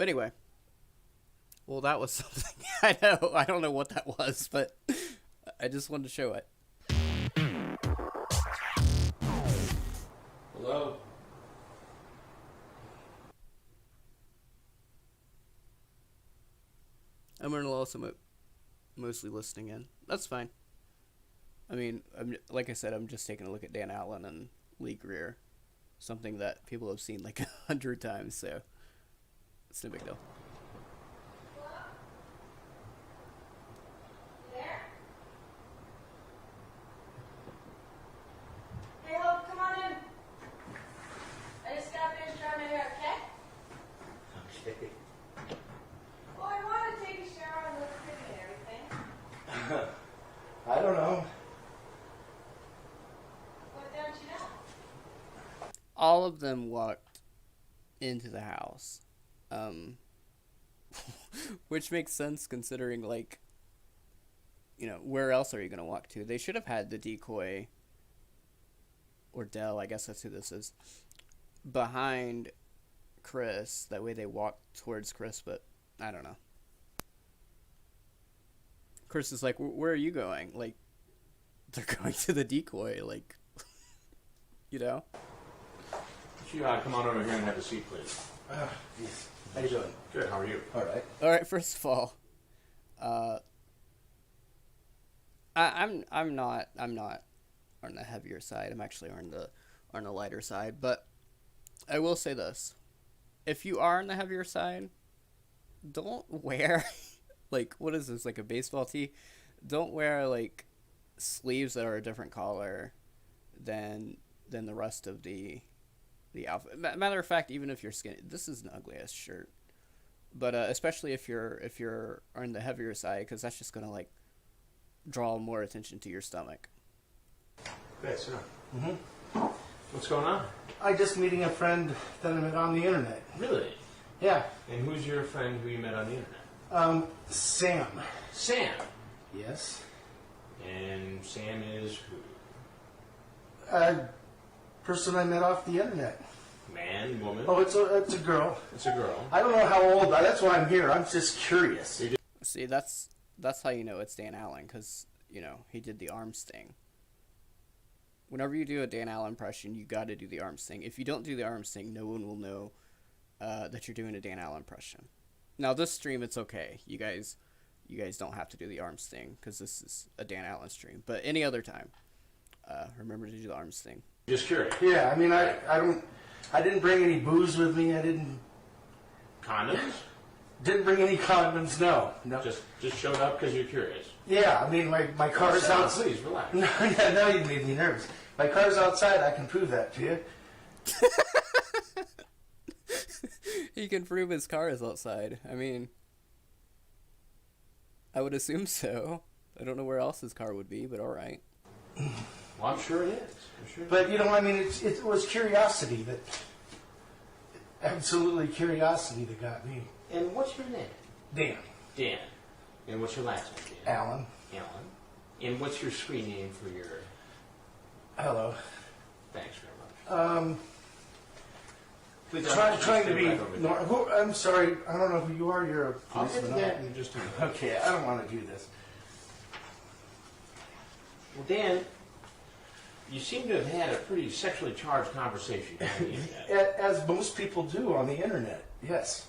But anyway. Well, that was something. I know. I don't know what that was, but I just wanted to show it. Hello? I'm also mostly listening in. That's fine. I mean, like I said, I'm just taking a look at Dan Allen and Lee Greer. Something that people have seen like 100 times, so it's no big deal. I don't know. What don't you know? All of them walked into the house. Which makes sense considering, like, you know, where else are you going to walk to? They should have had the decoy, or Dell, I guess that's who this is, behind Chris. That way they walk towards Chris, but I don't know. Chris is like, where are you going? Like, they're going to the decoy, like, you know? You come on over here and have a seat, please. Yes. How you doing? Good, how are you? All right. All right, first of all, I'm not on the heavier side. I'm actually on the lighter side, but I will say this. If you are on the heavier side, don't wear like, what is this, like a baseball tee? Don't wear like sleeves that are a different color than the rest of the outfit. Matter of fact, even if you're skinny, this is an ugly ass shirt. But especially if you're on the heavier side, because that's just gonna like draw more attention to your stomach. Okay, sit down. Mm-hmm. What's going on? I just meeting a friend that I met on the internet. Really? Yeah. And who's your friend who you met on the internet? Sam. Sam. Yes. And Sam is who? Person I met off the internet. Man, woman? Oh, it's a girl. It's a girl. I don't know how old. That's why I'm here. I'm just curious. See, that's how you know it's Dan Allen, because, you know, he did the arms thing. Whenever you do a Dan Allen impression, you got to do the arms thing. If you don't do the arms thing, no one will know that you're doing a Dan Allen impression. Now, this stream, it's okay. You guys don't have to do the arms thing, because this is a Dan Allen stream. But any other time, remember to do the arms thing. Just curious. Yeah, I mean, I didn't bring any booze with me. I didn't bring any condoms. No. Just showed up because you're curious. Yeah, I mean, my car's outside. Please relax. No, yeah, now you made me nervous. My car's outside. I can prove that to you. He can prove his car is outside. I mean, I would assume so. I don't know where else his car would be, but all right. Well, I'm sure it is. But, you know, I mean, it was curiosity absolutely curiosity that got me. And what's your name? Dan. Dan. And what's your last name, Dan? Alan. Alan. And what's your screen name for your... Hello. Thanks very much. Please, Trying to be... I'm sorry, I don't know who you are. You're a I'll get to policeman. that in just a minute. Okay, I don't want to do this. Well, Dan, you seem to have had a pretty sexually charged conversation on the internet. As most people do on the internet, yes.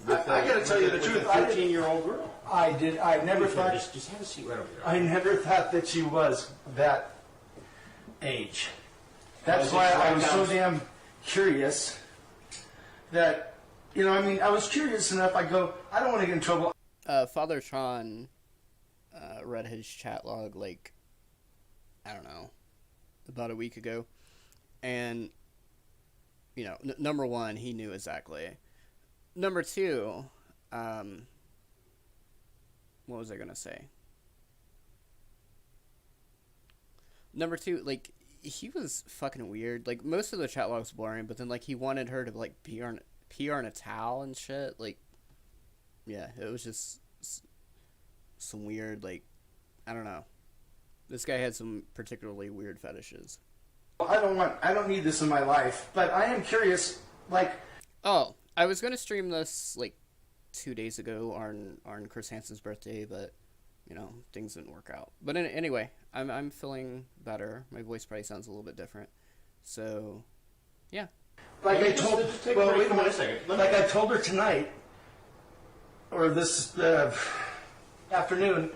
I got to tell you the truth. With a 13-year-old girl. I never thought... Just have a seat right over there. I never thought that she was that age. That's why I was so damn curious that, you know, I mean, I was curious enough, I go, I don't want to get in trouble. Father Tron read his chat log, like, I don't know, about a week ago. And, you know, number one, he knew exactly. Number two, what was I going to say? Number two, like, he was fucking weird. Like, most of the chat log's boring, but then, like, he wanted her to, like, pee on a towel and shit. Like, yeah, it was just some weird, like, I don't know. This guy had some particularly weird fetishes. I don't need this in my life, but I am curious, like... Oh, I was gonna stream this like 2 days ago on Chris Hansen's birthday, but you know things didn't work out. But anyway, I'm feeling better. My voice probably sounds a little bit different. So, yeah. Like I Just told, take a well, break wait for a a second. like I told her tonight, or this afternoon,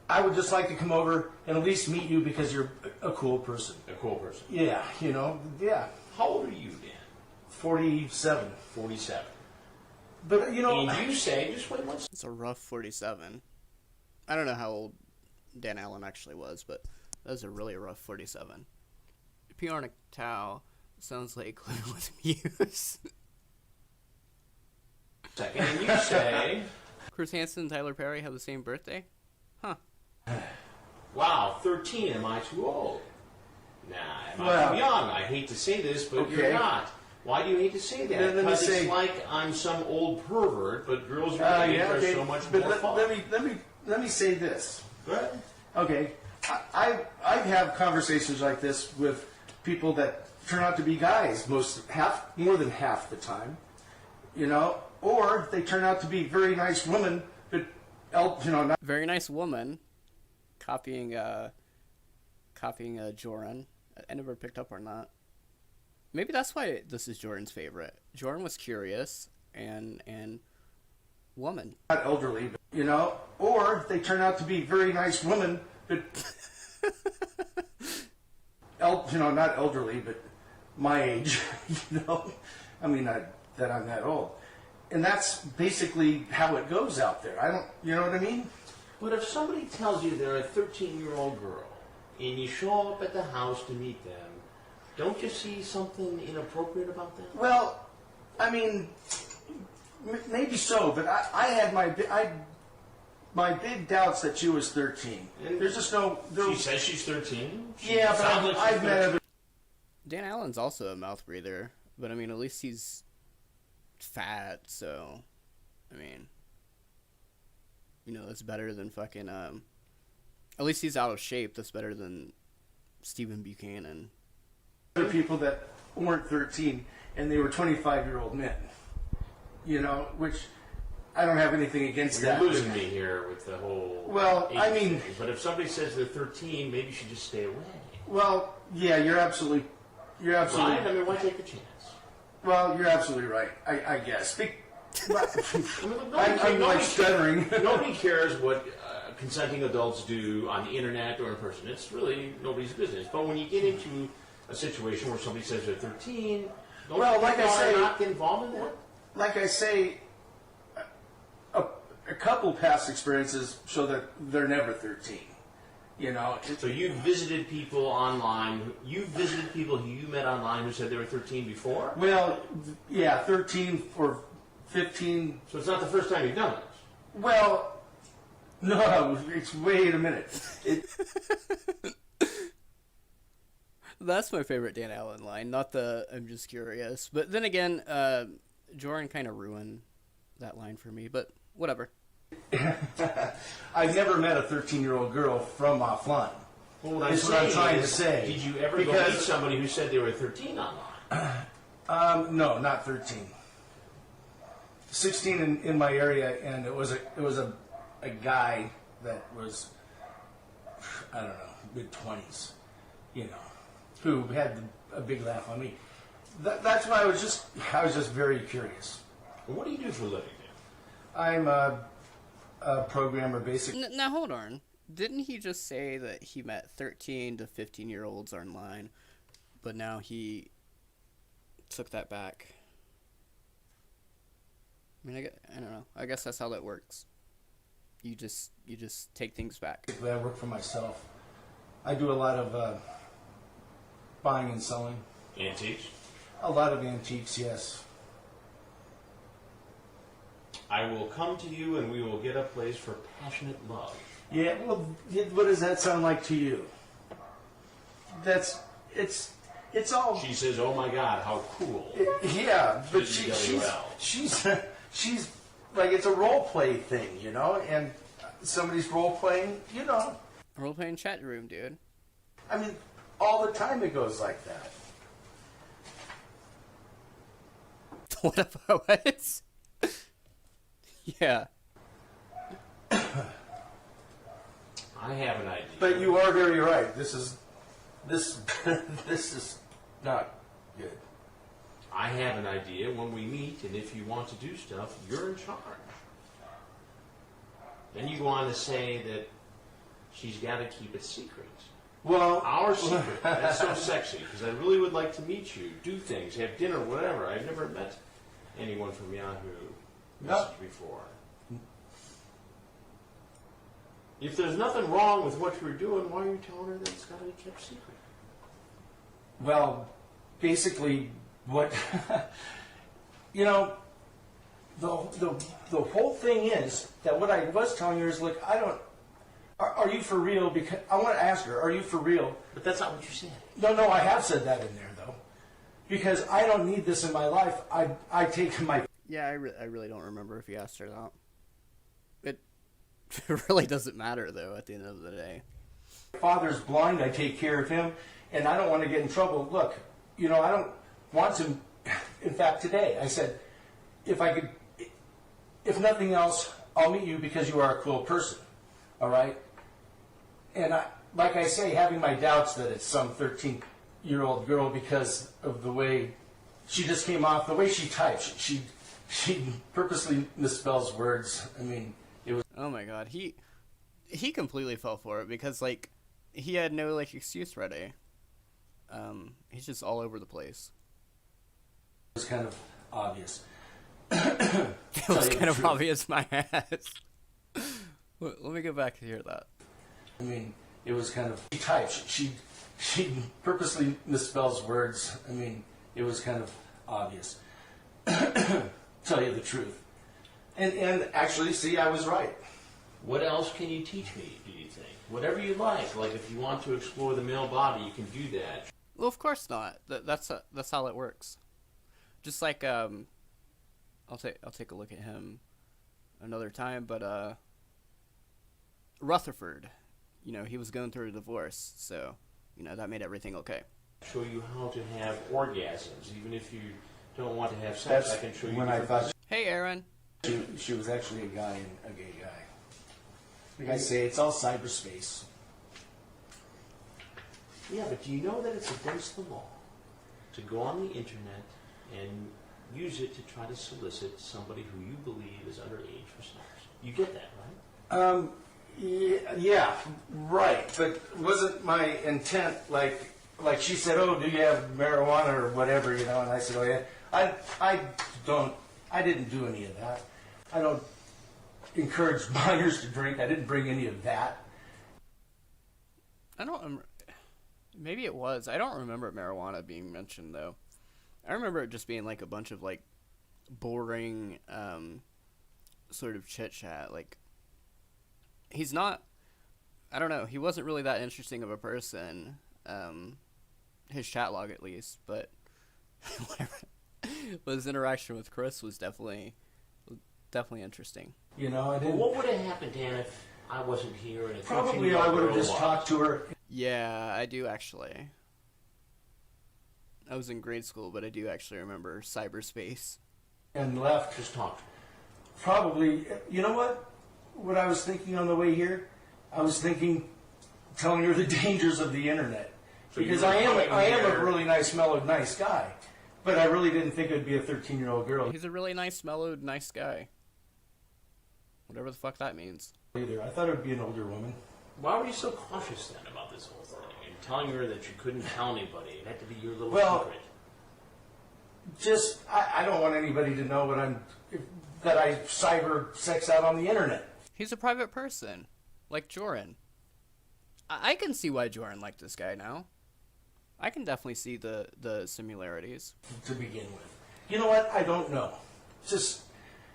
I would just like to come over and at least meet you because you're a cool person. A cool person. Yeah, you know, yeah. How old are you, Dan? 47. 47. But, you know... And you say, just wait one second. It's a rough 47. I don't know how old Dan Allen actually was, but that was a really rough 47. Piarnik Tau sounds like Clue with Muse. Second, and you say... Chris Hansen and Tyler Perry have the same birthday? Huh. Wow, 13, am I too old? Nah, am I Well, too young? I hate to say this, but okay. you're not. Why do you hate to say that? Let me Because say- it's like I'm some old pervert, but girls your age are so much but more fun. let me say this. Go ahead. Okay, I have conversations like this with people that turn out to be guys more than half the time, you know, or they turn out to be very nice women, but not. Very nice woman. Copying Joran. I never picked up on that. Maybe that's why this is Jordan's favorite. Jordan was curious and woman. Not elderly, but, you know, or they turn out to be very nice women, but not elderly, but my age, you know. I mean, not that I'm that old. And that's basically how it goes out there. You know what I mean? But if somebody tells you they're a 13-year-old girl, and you show up at the house to meet them, don't you see something inappropriate about that? Well, I mean, maybe so, but I had my big doubts that she was 13. There's just no... She says she's 13? Yeah, but I've met other... Dan Allen's also a mouth breather, but I mean, at least he's fat, so, I mean, you know, that's better than fucking, at least he's out of shape. That's better than Stephen Buchanan. Other people that weren't 13 and they were 25-year-old men, you know, which I don't have anything against You're that. losing me here with the whole... Well, age I mean... thing. But if somebody says they're 13, maybe you should just stay away. Well, yeah, you're absolutely... Right? I mean, why take a chance? Well, you're absolutely right, I guess. I'm like Nobody stuttering. Nobody cares what consenting adults do on the internet or in person. It's really nobody's business. But when you get into a situation where somebody says they're 13, don't Well, you like I say- not get involved in that? Like I say, a couple past experiences show that they're never 13. You know, So you visited people online. You visited people who you met online who said they were 13 before. well, yeah, 13 or 15. So it's not the first time you've done this. Well, no, wait a minute. That's my favorite Dan Allen line, not the I'm just curious. But then again, Jordan kind of ruined that line for me, but whatever. I've never met a 13-year-old girl from offline. Well, That's what I'm trying to say. Did you ever go Because- meet somebody who said they were 13 online? No, not 13. 16 in my area, and it was a guy that was, I don't know, mid-20s, you know, who had a big laugh on me. That's why I was just very curious. Well, what do you do for a living, Dan? I'm a programmer, basically. Now hold on. Didn't he just say that he met 13 to 15-year-olds online, but now he took that back? I mean, I don't know. I guess that's how that works. You just take things back. I work for myself. I do a lot of buying and selling. Antiques. A lot of antiques, yes. I will come to you and we will get a place for passionate love. Yeah, well, what does that sound like to you? It's all... She says, "Oh my God, how cool!" Yeah, but Didn't go well. she's like, it's a role play thing, you know, and somebody's role playing, you know. Role playing chat room, dude. I mean, all the time it goes like that. What about what? Yeah. I have an idea. But you are very right. This is this is not good. I have an idea when we meet, and if you want to do stuff, you're in charge. Then you go on to say that she's got to keep it secret. Well, Our secret. That's so sexy, because I really would like to meet you, do things, have dinner, whatever. I've never met anyone from Yahoo Message before. If there's nothing wrong with what you're doing, why are you telling her that it's got to be kept secret? well, basically, what you know, the whole thing is that what I was telling her is, look, I don't. Are you for real? Because I want to ask her, are you for real? But that's not what you said. No, I have said that in there though, because I don't need this in my life. I take my. Yeah, I really don't remember if he asked her that. It really doesn't matter, though, at the end of the day. Father's blind, I take care of him, and I don't want to get in trouble. Look, you know, I don't want to. In fact, today I said, if nothing else, I'll meet you because you are a cool person, all right? And like I say, having my doubts that it's some 13-year-old girl because of the way she just came off, the way she types. She purposely misspells words. I mean, it was. Oh my god, he completely fell for it because, like, he had no, like, excuse ready. He's just all over the place. It was kind of obvious. It was kind of obvious, my ass. Let me go back to hear that. I mean, it was kind of. She types. She purposely misspells words. I mean, it was kind of obvious. Tell you the truth. And actually, see, I was right. What else can you teach me, do you think? Whatever you like. Like, if you want to explore the male body, you can do that. Well, of course not. That's how it works. Just like I'll take a look at him another time, but Rutherford, you know, he was going through a divorce, so you know that made everything okay. Show you how to have orgasms, even if you don't want to have sex. That's I can show you. when I thought Hey, Aaron. she was actually a guy and a gay guy. Like I say, it's all cyberspace. Yeah, but do you know that it's against the law to go on the internet and use it to try to solicit somebody who you believe is underage for sex? You get that, right? Yeah, right. But wasn't my intent like she said, oh, do you have marijuana or whatever, you know? And I said, oh yeah. I didn't do any of that. I don't encourage minors to drink. I didn't bring any of that. I don't. Maybe it was. I don't remember marijuana being mentioned though. I remember it just being like a bunch of like boring sort of chit chat. Like he's not. I don't know. He wasn't really that interesting of a person. His chat log at least, but whatever. But his interaction with Chris was definitely interesting. You know, I Well, didn't. what would have happened, Dan, if I wasn't here and a Probably I would have just talked to her. Yeah, I do actually. I was in grade school, but I do actually remember cyberspace. And left. Just talk to her. Probably, you know what? What I was thinking on the way here, I was thinking, telling her the dangers of the internet. So Because you were I am coming a here- really nice, mellowed, nice guy. But I really didn't think it would be a 13-year-old girl He's a really nice, mellowed, nice guy. Whatever the fuck that means. either. I thought it would be an older woman. Why were you so cautious then about this whole thing? And telling her that you couldn't tell anybody. It had to be your little Well, secret. Just, I don't want anybody to know that I cyber sex out on the internet. He's a private person, like Joran. I can see why Joran liked this guy now. I can definitely see the similarities. To begin with. You know what? I don't know. Just,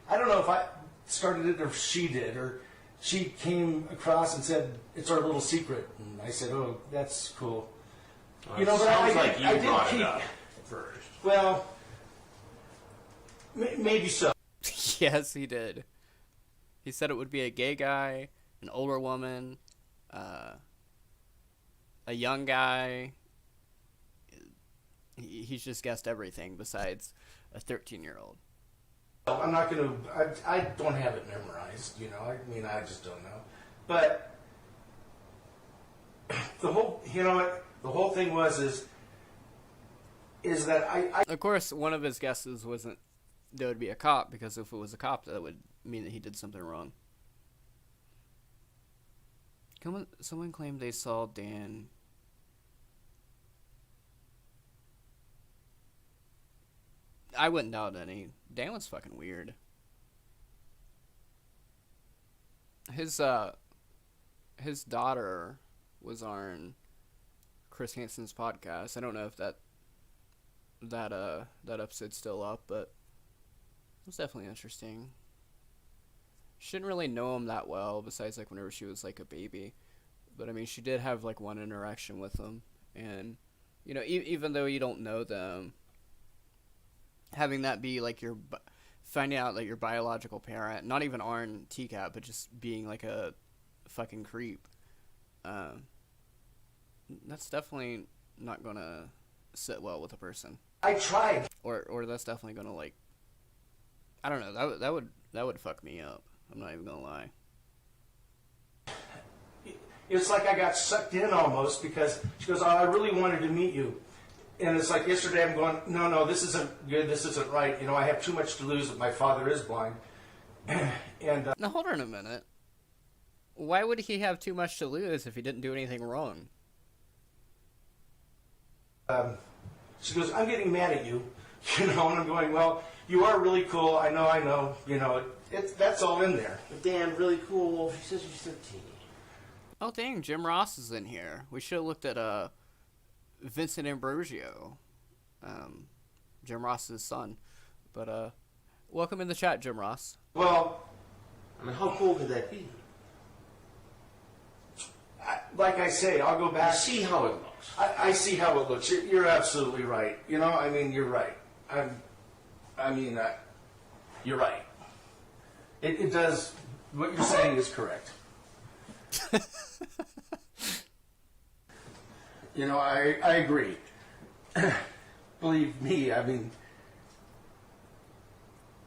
I don't know if I started it or she did, or she came across and said, it's our little secret. And I said, oh, that's cool. Well, You know, it but sounds I like you did brought keep- it up first. Well, maybe so. Yes, he did. He said it would be a gay guy, an older woman, a young guy. He's just guessed everything besides a 13-year-old. I'm not going to, I don't have it memorized, you know, I mean, I just don't know. But the whole, you know what, the whole thing is that I Of course, one of his guesses wasn't there would be a cop, because if it was a cop, that would mean that he did something wrong. Someone claimed they saw Dan. I wouldn't doubt any. Dan was fucking weird. His daughter was on Chris Hansen's podcast. I don't know if that episode's still up, but it was definitely interesting. She didn't really know him that well, besides like whenever she was like a baby. But I mean, she did have like one interaction with him, and you know, even though you don't know them, having that be like finding out like your biological parent, not even on TCAP, but just being like a fucking creep, that's definitely not gonna sit well with a person. I tried. Or that's definitely gonna, like, I don't know, that would fuck me up. I'm not even gonna lie. It's like I got sucked in almost, because she goes, "Oh, I really wanted to meet you." And it's like yesterday I'm going, no, this isn't good, this isn't right. You know, I have too much to lose, my father is blind. And Now hold on a minute. Why would he have too much to lose if he didn't do anything wrong? she goes, "I'm getting mad at you." You know, and I'm going, "Well, you are really cool, I know, you know, that's all in there." But Dan, really cool. She says she's 13. Oh dang, Jim Ross is in here. We should have looked at Vincent Ambrosio, Jim Ross's son. But welcome in the chat, Jim Ross. Well, I mean, how cool could that be? like I say, I'll go back. You see how it looks. I see how it looks. You're absolutely right. You know, I mean, you're right. You're right. It does, what you're saying is correct. You know, I agree. Believe me, I mean,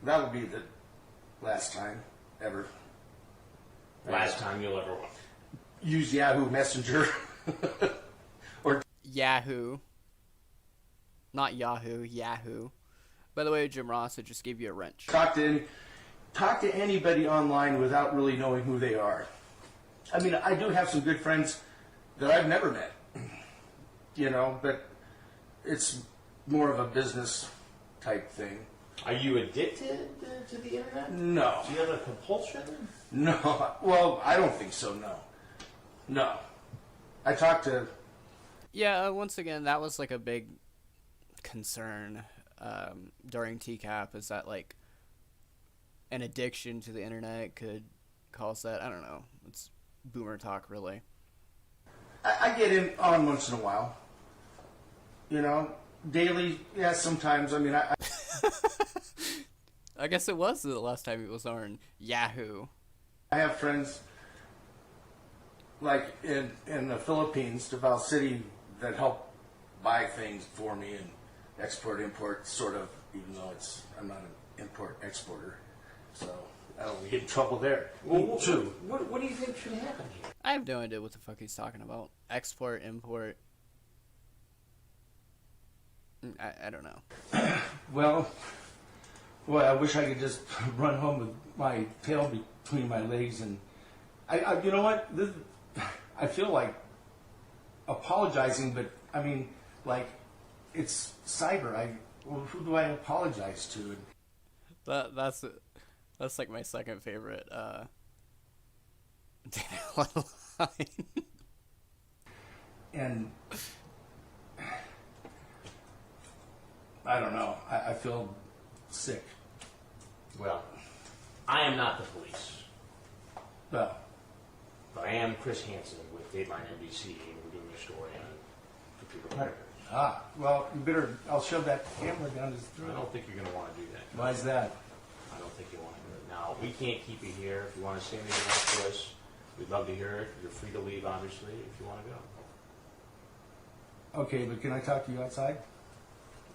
that'll be the last time ever. Last time you'll ever what? Use Yahoo Messenger. Or Yahoo. Not Yahoo, Yahoo. By the way, Jim Ross, I just gave you a wrench. talk to anybody online without really knowing who they are. I mean, I do have some good friends that I've never met, you know, but it's more of a business type thing. Are you addicted to the internet? No. Do you have a compulsion? No. Well, I don't think so, no. No. I talked to... Yeah, once again, that was like a big concern during TCAP, is that like an addiction to the internet could cause that. I don't know. It's boomer talk, really. I get in on once in a while. You know, daily, yeah, sometimes. I mean, I guess it was the last time it was on Yahoo. I have friends like in the Philippines, Davao City, that help buy things for me and export, import, sort of, even though I'm not an import exporter. So I don't get in trouble there. Well, too. What do you think should happen here? I have no idea what the fuck he's talking about. Export, import. I don't know. Well, I wish I could just run home with my tail between my legs, and I you know what? I feel like apologizing, but I mean, like, it's cyber. Who do I apologize to? That's like my second favorite line. And I don't know. I feel sick. Well, I am not the police, Well, but I am Chris Hansen with Dateline NBC, and we're doing a story on computer predators. well, you better. I'll shove that camera down his I throat. don't think you're going to want to do that. Why is that? I don't think you want to do it. Now, we can't keep you here. If you want to say anything else to us, we'd love to hear it. You're free to leave, obviously, if you want to go. Okay, but can I talk to you outside?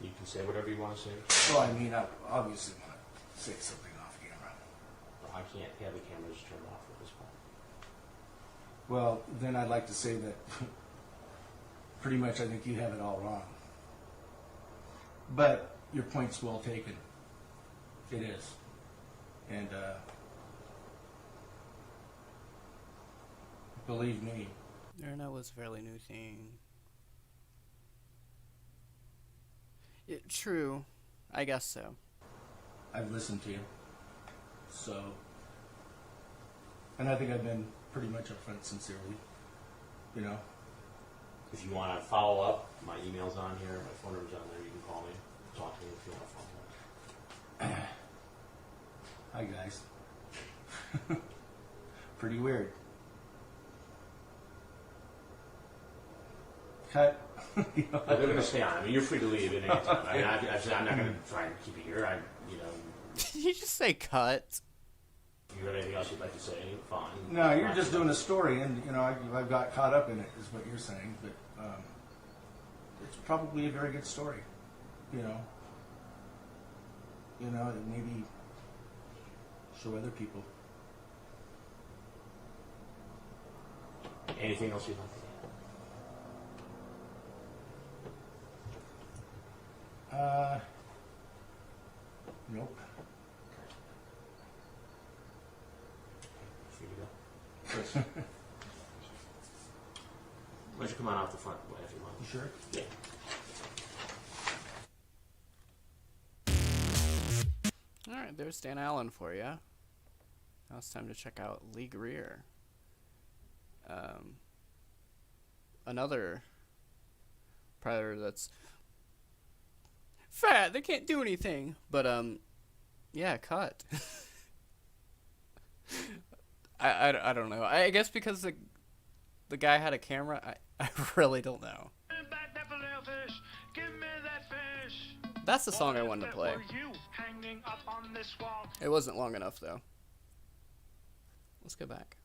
You can say whatever you want to say. Well, I mean, I obviously want to say something off camera. Well, I can't have the cameras turned off at this point. Well, then I'd like to say that pretty much I think you have it all wrong. But your point's well taken. It is. And believe me. Internet was a fairly new thing. True. I guess so. I've listened to you. So, and I think I've been pretty much upfront sincerely. You know. If you want to follow up, my email's on here, my phone number's on there, you can call me, talk to me if you want to follow up. Hi, guys. Pretty weird. Cut. You know, They're going to stay on. I mean, you're free to leave at any time. I mean, I'm not going to try and keep you here. Did you just say cut? If you have anything else you'd like to say, fine. No, you're just doing a story, and you know I've got caught up in it, is what you're saying. But it's probably a very good story. You know, and maybe show other people. Anything else you'd like to add? Nope. Free to go. Chris. Why don't you come on out the front if you want? You sure? Yeah. Alright, there's Dan Allen for you. Now it's time to check out Lee Greer. Another predator that's fat. They can't do anything. But, yeah, cut. I don't know. I guess because the guy had a camera, I really don't know. That's the song I wanted to play. It wasn't long enough, though. Let's go back.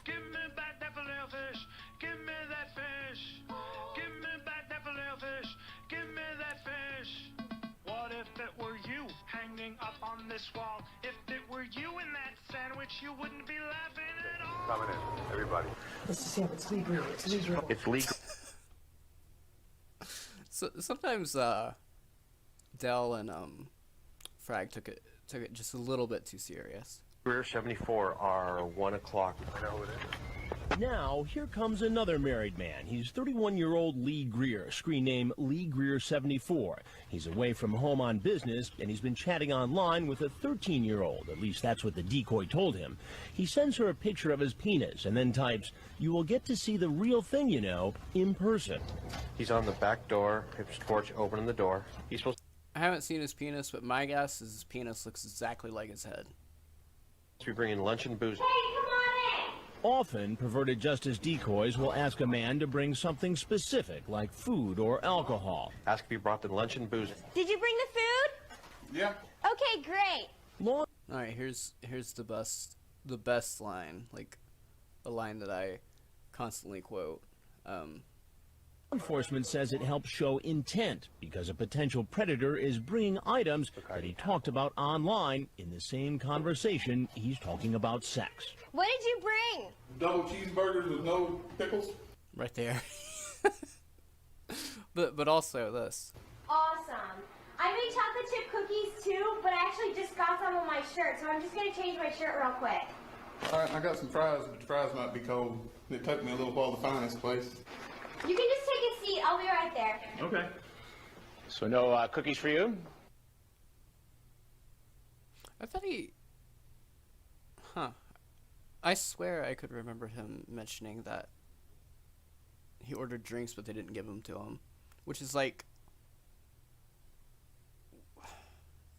Give me back that filet fish. Give me that fish. Give me back that filet fish. Give me that fish. What if it were you hanging up on this wall? If it were you in that sandwich, you wouldn't be laughing at all. Coming in, everybody. Let's see, it's Lee Greer. It's Lee Greer. It's legal. So sometimes Dell and Frag took it just a little bit too serious. Greer 74 are 1 o'clock. I know who it is. Now, here comes another married man. He's 31-year-old Lee Greer, screen name Lee Greer 74. He's away from home on business, and he's been chatting online with a 13-year-old. At least that's what the decoy told him. He sends her a picture of his penis and then types, "You will get to see the real thing, you know, in person." He's on the back door, his porch, opening the door. He's supposed I haven't seen his penis, but my guess is his penis looks exactly like his head. to be bringing lunch and booze. Often, perverted justice decoys will ask a man to bring something specific, like food or alcohol. Ask if he brought the lunch and booze. Did you bring the food? Yeah. Okay, great. Law All right, here's the best line, like a line that I constantly quote. enforcement says it helps show intent because a potential predator is bringing items that he talked about online in the same conversation he's talking about sex. What did you bring? Double cheeseburgers with no pickles. Right there. but also this. Awesome. I made chocolate chip cookies too, but I actually just got some on my shirt, so I'm just gonna change my shirt real quick. All right, I got some fries, but the fries might be cold. It took me a little while to find this place. You can just take a seat. I'll be right there. Okay. So no cookies for you? I thought he... Huh. I swear I could remember him mentioning that he ordered drinks, but they didn't give them to him. Which is like...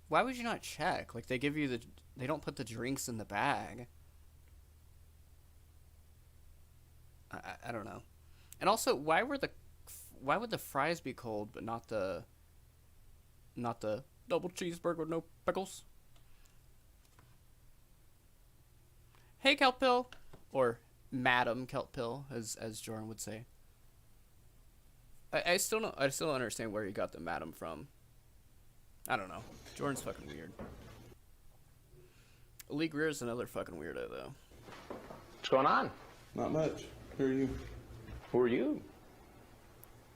Why would you not check? Like, they give you the... They don't put the drinks in the bag. I don't know. And also, why would the fries be cold, but not the double cheeseburger with no pickles? Hey, Kelpill, or Madam Kelpill, as Jordan would say. I still don't understand where he got the madam from. I don't know. Jordan's fucking weird. Lee Greer's another fucking weirdo though. What's going on? Not much. Who are you? Who are you?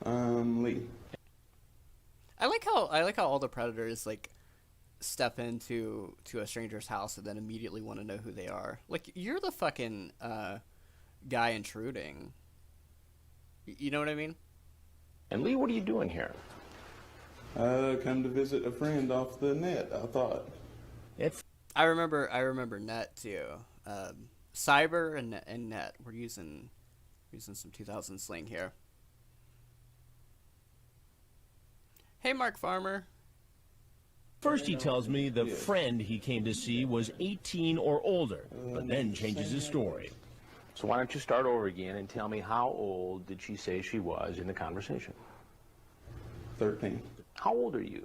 Lee. I like how all the predators like step into a stranger's house and then immediately want to know who they are. Like, you're the fucking guy intruding. You know what I mean? And Lee, what are you doing here? Come to visit a friend off the net, I thought. I remember net too. Cyber and net. We're using some 2000 slang here. Hey, Mark Farmer. First, he tells me the friend he came to see was 18 or older, but then changes his story. So why don't you start over again and tell me how old did she say she was in the conversation? 13. How old are you?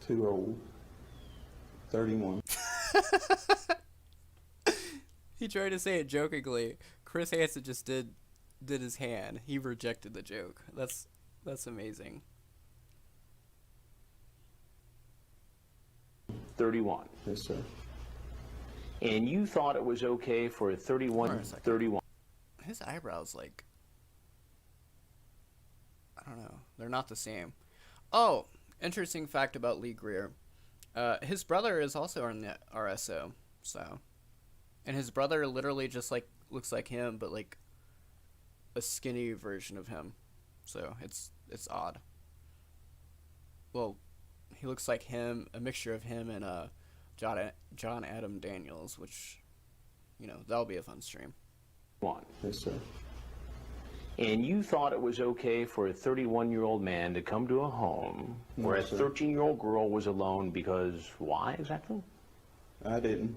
Too old. 31. He tried to say it jokingly. Chris Hansen just did his hand. He rejected the joke. That's amazing. 31. Yes, sir. And you thought it was okay for a 31. His eyebrows, like, I don't know. They're not the same. Oh, interesting fact about Lee Greer. His brother is also on the RSO, so. And his brother literally just, like, looks like him, but, like, a skinny version of him. So, it's odd. Well, he looks like him, a mixture of him and John Adam Daniels, which, you know, that'll be a fun stream. Yes, sir. And you thought it was okay for a 31-year-old man to come to a home where a 13-year-old girl was alone because why exactly? I didn't.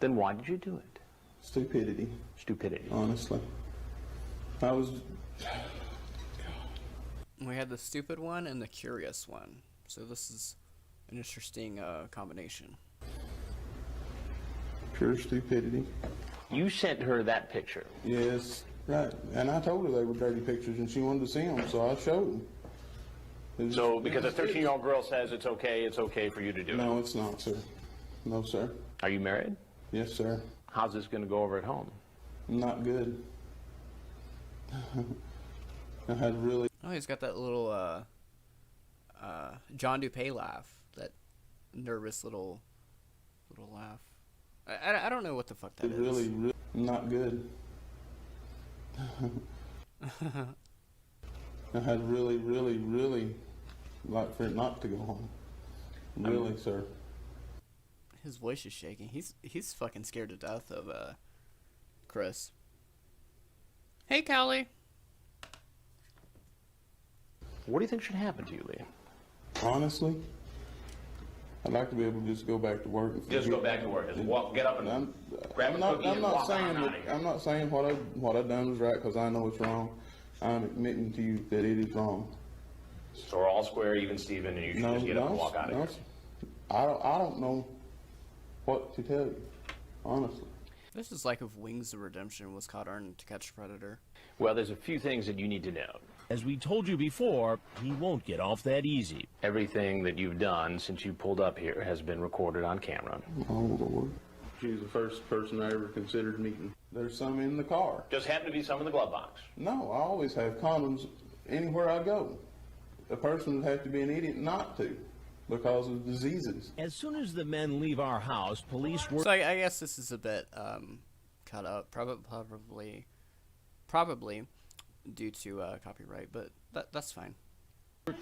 Then why did you do it? Stupidity. Stupidity. Honestly. I was... We had the stupid one and the curious one. So this is an interesting combination. Pure stupidity. You sent her that picture. Yes, right. And I told her they were dirty pictures and she wanted to see them, so I showed them. So because a 13-year-old girl says it's okay for you to do it? No, it's not, sir. No, sir. Are you married? Yes, sir. How's this going to go over at home? Not good. I had really... Oh, he's got that little John DuPay laugh. That nervous little laugh. I don't know what the fuck that is. Really not good. I had really like for it not to go home. Really, sir. His voice is shaking. He's fucking scared to death of Chris. Hey, Callie. What do you think should happen to you, Lee? Honestly, I'd like to be able to just go back to work. Just go back to work. Just walk, get up and grab a cookie and walk on out of here. I'm not saying what I've done was right because I know it's wrong. I'm admitting to you that it is wrong. So we're all square, even Steven, and you should just get up and walk out of here. I don't know what to tell you, honestly. This is like if Wings of Redemption was caught on To Catch a Predator. Well, there's a few things that you need to know. As we told you before, he won't get off that easy. Everything that you've done since you pulled up here has been recorded on camera. Oh, Lord. She was the first person I ever considered meeting. There's some in the car. Just happened to be some in the glove box. No, I always have condoms anywhere I go. A person would have to be an idiot not to because of diseases. As soon as the men leave our house, police were... So I guess this is a bit cut up, probably due to copyright, but that's fine.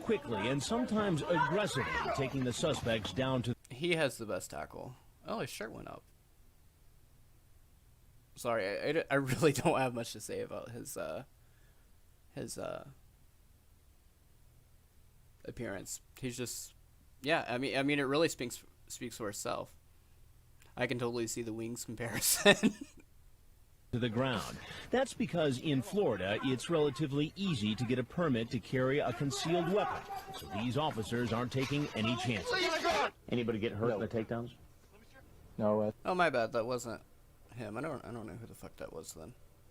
Quickly and sometimes aggressively taking the suspects down to... He has the best tackle. Oh, his shirt went up. Sorry, I really don't have much to say about his appearance. He's just, yeah. I mean, it really speaks for itself. I can totally see the Wings comparison. To the ground. That's because in Florida, it's relatively easy to get a permit to carry a concealed weapon. So these officers aren't taking any chances. Anybody get hurt in the takedowns? No. Oh, my bad. That wasn't him. I don't know who the fuck that was then.